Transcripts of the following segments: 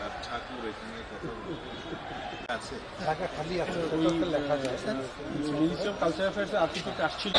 আর ঠাকুর এখানে কথা আছে ঢাকা খালি আছে লেখা যায়। মিনিস্ট্রি অফ কালচার অ্যাফেয়ার্সের আর্টিকেলটা আসছিল।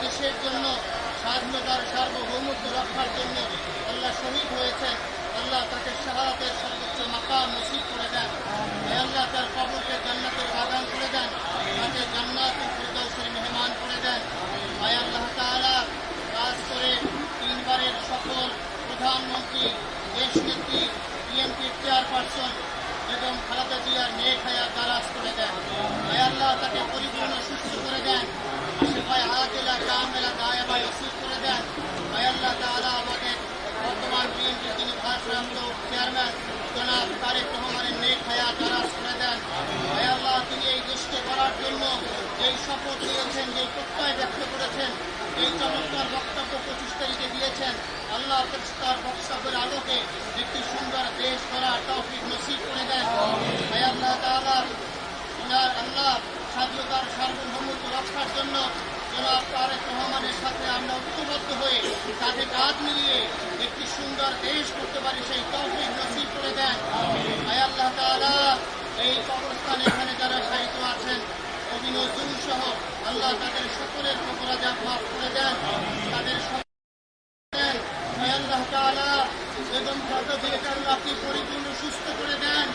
দেশের জন্য স্বাধীনতার সার্বভৌমত্ব রক্ষার জন্য আল্লাহ শহীদ হয়েছেন। আল্লাহ তাকে শাহাদাতের সর্বোচ্চ মাকাম নসিব করে দেন। আল্লাহ তার কবরকে জান্নাতের বাগান করে দেন, তাকে জান্নাতুল ফিরদাউসের মেহমান করে দেন। আয় আল্লাহ তাআলা কাজ করে তিনবারের সফল প্রধানমন্ত্রী, দেশনেত্রী, বিএনপির চেয়ারপারসন বেগম খালেদা জিয়ার নেক হায়াত দারাজ করে দেন। আয় আল্লাহ তাকে পরিপূর্ণ সুস্থ করে দেন, আশেপায় আজেলা কামেলা দায়াবা নসিব করে দেন। আয় আল্লাহ তাআলা আমাদের বর্তমান বিএনপির যিনি ভারপ্রাপ্ত চেয়ারম্যান জনাব তারেক রহমানের নেক হায়াত দারাজ করে দেন। আয় আল্লাহ তিনি এই দেশকে গড়ার জন্য যেই শপথ নিয়েছেন, যেই প্রত্যয় এই চমৎকার বক্তব্য 25 তারিখে দিয়েছেন। আল্লাহ তার বক্তব্যের আলোকে একটি সুন্দর দেশ করার তৌফিক নসিব করে দেন। হে আল্লাহ তাআলা, আল্লাহ স্বাধীনতার সার্বভৌমত্ব রক্ষার জন্য জনাব তারেক রহমানের সাথে আমরা ঐক্যবদ্ধ হয়ে কাঁধে কাঁধ মিলিয়ে একটি সুন্দর দেশ করতে পারি, সেই তৌফিক নসিব করে দেন। হে আল্লাহ তাআলা, এই কবরস্থানে এখানে যারা শায়িত আছেন কবি নজরুল সহ, আল্লাহ তাদের সকলের অপরাধ মাফ করে দেন, তাদের দেন। হে আল্লাহ তাআলা, বেগম খালেদা জিয়াকে আল্লাহ আপনি পরিপূর্ণ সুস্থ করে দেন।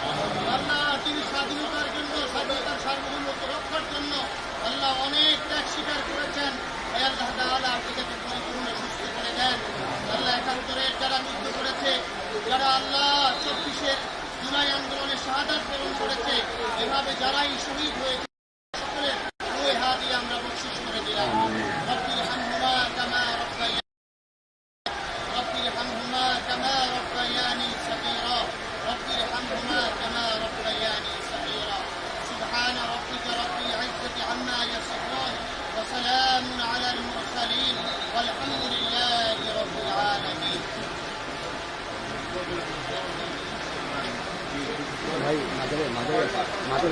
আল্লাহ তিনি স্বাধীনতার জন্য, স্বাধীনতার সার্বভৌমত্ব রক্ষার জন্য আল্লাহ অনেক ত্যাগ স্বীকার করেছেন। হে আল্লাহ তাআলা, আপনি তাকে পরিপূর্ণ সুস্থ করে দেন। আল্লাহ 71-এর যারা মৃত্যু করেছে, যারা আল্লাহ 24-এর জুলাই আন্দোলনে শাহাদাত বরণ করেছে, এভাবে যারাই শহীদ হয়েছে সকলের রুহে হাত দিয়ে আমরা বকশিশ করে দিলাম। রব্বির হামহুমা কামা রব্বায়ানি رب ارحمهما كما ربياني صغيرا رب ارحمهما كما ربياني صغيرا سبحان ربك رب العزة عما يصفون وسلام على المرسلين والحمد لله رب العالمين ভাই মাঝে মাঝে মাঝে